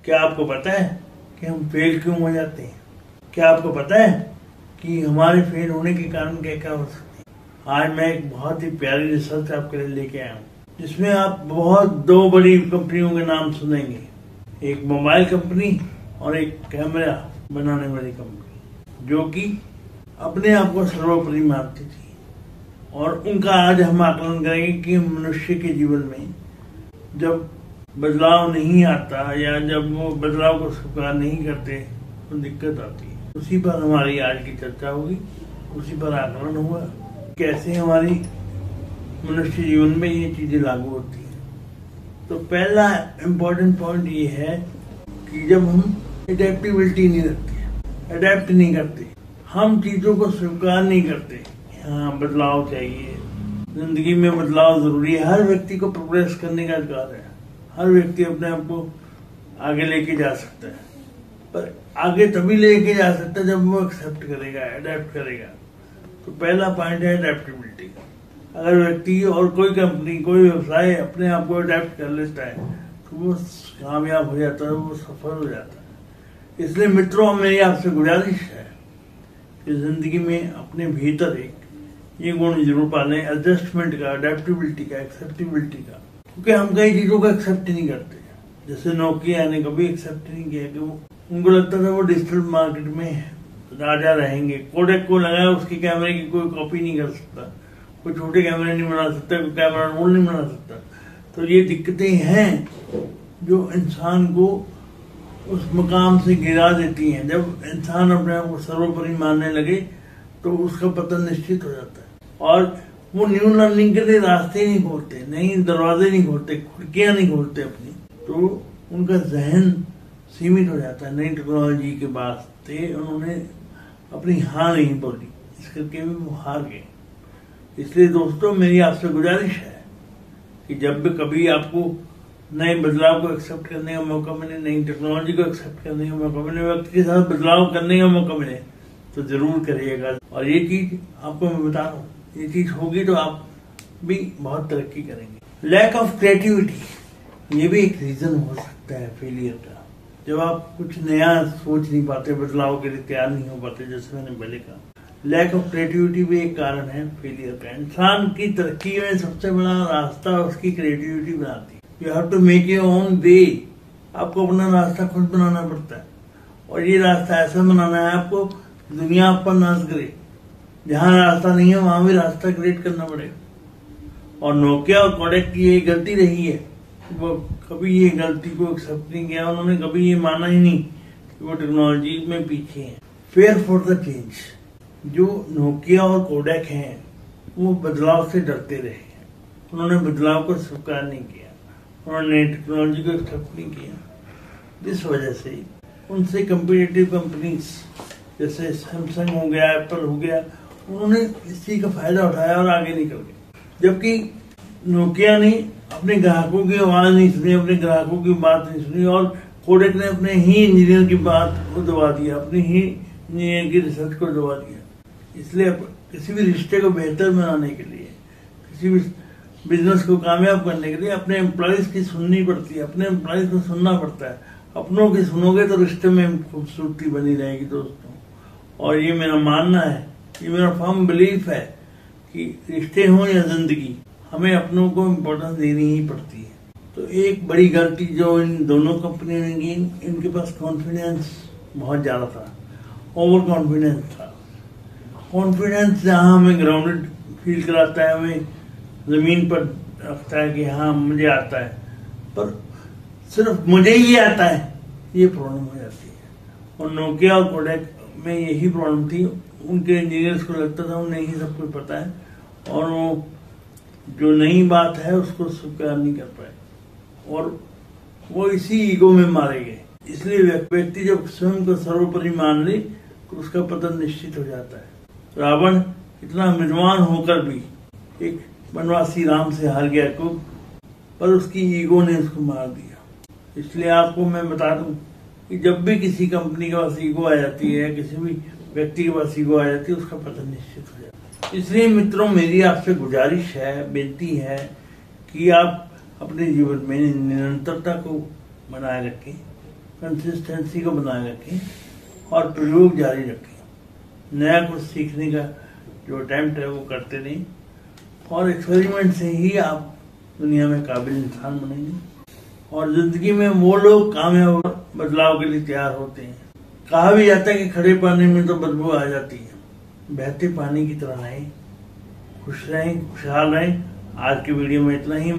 क्या आपको पता है कि हम फेल क्यों हो जाते हैं? क्या आपको पता है कि हमारे फेल होने के कारण क्या क्या हो सकते हैं? आज मैं एक बहुत ही प्यारी रिसर्च आपके लिए लेके आया हूँ, जिसमें आप बहुत दो बड़ी कंपनियों के नाम सुनेंगे, एक मोबाइल कंपनी और एक कैमरा बनाने वाली कंपनी, जो कि अपने आप को सर्वोपरि मानती थी। और उनका आज हम आकलन करेंगे कि मनुष्य के जीवन में जब बदलाव नहीं आता या जब वो बदलाव को स्वीकार नहीं करते तो दिक्कत आती है। उसी पर हमारी आज की चर्चा होगी, उसी पर आकलन होगा कैसे हमारी मनुष्य जीवन में ये चीजें लागू होती हैं। तो पहला इम्पोर्टेंट पॉइंट ये है कि जब हम एडेप्टेबिलिटी नहीं रखते, अडेप्ट नहीं करते, हम चीजों को स्वीकार नहीं करते, हाँ बदलाव चाहिए, जिंदगी में बदलाव जरूरी है। हर व्यक्ति को प्रोग्रेस करने का अधिकार है, हर व्यक्ति अपने आप को आगे लेके जा सकता है, पर आगे तभी लेके जा सकता है जब वो एक्सेप्ट करेगा, अडेप्ट करेगा। तो पहला पॉइंट है अडेप्टेबिलिटी। अगर व्यक्ति और कोई कंपनी, कोई व्यवसाय अपने आप को अडेप्ट कर लेता है तो वो कामयाब हो जाता है, वो सफल हो जाता है। इसलिए मित्रों, मेरी आपसे गुजारिश है कि जिंदगी में अपने भीतर एक ये गुण जरूर पालें, एडजस्टमेंट का, अडेप्टेबिलिटी का, एक्सेप्टेबिलिटी का। क्योंकि हम कई चीजों को एक्सेप्ट नहीं करते। जैसे नोकिया ने कभी एक्सेप्ट नहीं किया कि वो, उनको लगता था वो डिजिटल मार्केट में राजा रहेंगे। कोडेक को लगाया उसके कैमरे की कोई कॉपी नहीं कर सकता, कोई छोटे कैमरे नहीं बना सकता, कोई कैमरा रोल नहीं बना सकता। तो ये दिक्कतें हैं जो इंसान को उस मकाम से गिरा देती हैं। जब इंसान अपने आप को सर्वोपरि मानने लगे तो उसका पतन निश्चित हो जाता है। और वो न्यू लर्निंग के लिए रास्ते नहीं खोलते, नई दरवाजे नहीं खोलते, खिड़कियां नहीं खोलते अपनी, तो उनका जहन सीमित हो जाता है। नई टेक्नोलॉजी के वास्ते उन्होंने अपनी हाँ नहीं बोली, इस करके भी वो हार गए। इसलिए दोस्तों, मेरी आपसे गुजारिश है कि जब भी कभी आपको नए बदलाव को एक्सेप्ट करने का मौका मिले, नई टेक्नोलॉजी को एक्सेप्ट करने का मौका मिले, वक्त के साथ बदलाव करने का मौका मिले, तो जरूर करिएगा। और ये चीज आपको मैं बता रहा हूँ, ये चीज होगी तो आप भी बहुत तरक्की करेंगे। लैक ऑफ क्रिएटिविटी, ये भी एक रीजन हो सकता है फेलियर का। जब आप कुछ नया सोच नहीं पाते, बदलाव के लिए तैयार नहीं हो पाते, जैसे मैंने पहले कहा, लैक ऑफ क्रिएटिविटी भी एक कारण है फेलियर का। इंसान की तरक्की में सबसे बड़ा रास्ता उसकी क्रिएटिविटी बनाती है। You have to make your own way. आपको अपना रास्ता खुद बनाना पड़ता है, और ये रास्ता ऐसा बनाना है आपको दुनिया आप पर नाज करे। जहां रास्ता नहीं है वहां भी रास्ता क्रिएट करना पड़ेगा। और नोकिया और कोडेक की ये गलती रही है, वो कभी ये गलती को एक्सेप्ट नहीं किया। उन्होंने कभी ये माना ही नहीं कि वो टेक्नोलॉजी में पीछे हैं। Fair for the change. जो नोकिया और कोडेक हैं वो बदलाव से डरते रहे हैं, उन्होंने बदलाव को स्वीकार नहीं किया, उन्होंने टेक्नोलॉजी को एक्सेप्ट नहीं किया। इस वजह से उनसे कंपीटिटिव कंपनीज जैसे सैमसंग हो गया, एप्पल हो गया, उन्होंने इस चीज का फायदा उठाया और आगे निकल गए। जबकि नोकिया ने अपने ग्राहकों की आवाज नहीं सुनी, अपने ग्राहकों की बात नहीं सुनी, और कोडेक ने अपने ही इंजीनियर की बात को दबा दिया, अपनी ही इंजीनियर की रिसर्च को दबा दिया। इसलिए किसी भी रिश्ते को बेहतर बनाने के लिए, किसी भी बिजनेस को कामयाब करने के लिए अपने एम्प्लॉयज की सुननी पड़ती है, अपने एम्प्लॉयज को सुनना पड़ता है। अपनों की सुनोगे तो रिश्ते में खूबसूरती बनी रहेगी दोस्तों। और ये मेरा मानना है, ये मेरा फर्म बिलीफ है कि रिश्ते हों या जिंदगी, हमें अपनों को इम्पोर्टेंस देनी ही पड़ती है। तो एक बड़ी गलती जो इन दोनों कंपनियों ने की, इनके पास कॉन्फिडेंस बहुत ज्यादा था, ओवर कॉन्फिडेंस था। कॉन्फिडेंस जहां हमें ग्राउंडेड फील कराता है, हमें जमीन पर रखता है कि हाँ मुझे आता है, पर सिर्फ मुझे ही आता है, ये प्रॉब्लम हो जाती है। और नोकिया और कोडेक में यही प्रॉब्लम थी। उनके इंजीनियर्स को लगता था उन्हें ही सब कुछ पता है, और वो जो नई बात है उसको स्वीकार नहीं कर पाए, और वो इसी ईगो में मारे गए। इसलिए व्यक्ति जब स्वयं को सर्वोपरि मान ले तो उसका पतन निश्चित हो जाता है। रावण इतना विद्वान होकर भी एक वनवासी राम से हार गया, क्यों? पर उसकी ईगो ने उसको मार दिया। इसलिए आपको मैं बता दूं कि जब भी किसी कंपनी के पास ईगो आ जाती है, किसी भी व्यक्ति के पास ईगो आ जाती है, उसका पतन निश्चित हो जाता है। इसलिए मित्रों, मेरी आपसे गुजारिश है, बेनती है कि आप अपने जीवन में निरंतरता को बनाए रखें, कंसिस्टेंसी को बनाए रखें और प्रयोग जारी रखें। नया कुछ सीखने का जो अटेम्प्ट है वो करते रहें और एक्सपेरिमेंट से ही आप दुनिया में काबिल इंसान बनेंगे। और जिंदगी में वो लोग कामयाब बदलाव के लिए तैयार होते हैं। कहा भी जाता है कि खड़े पानी में तो बदबू आ जाती है, बहते पानी की तरह रहें, खुश रहें, खुशहाल रहें। आज की वीडियो में इतना ही।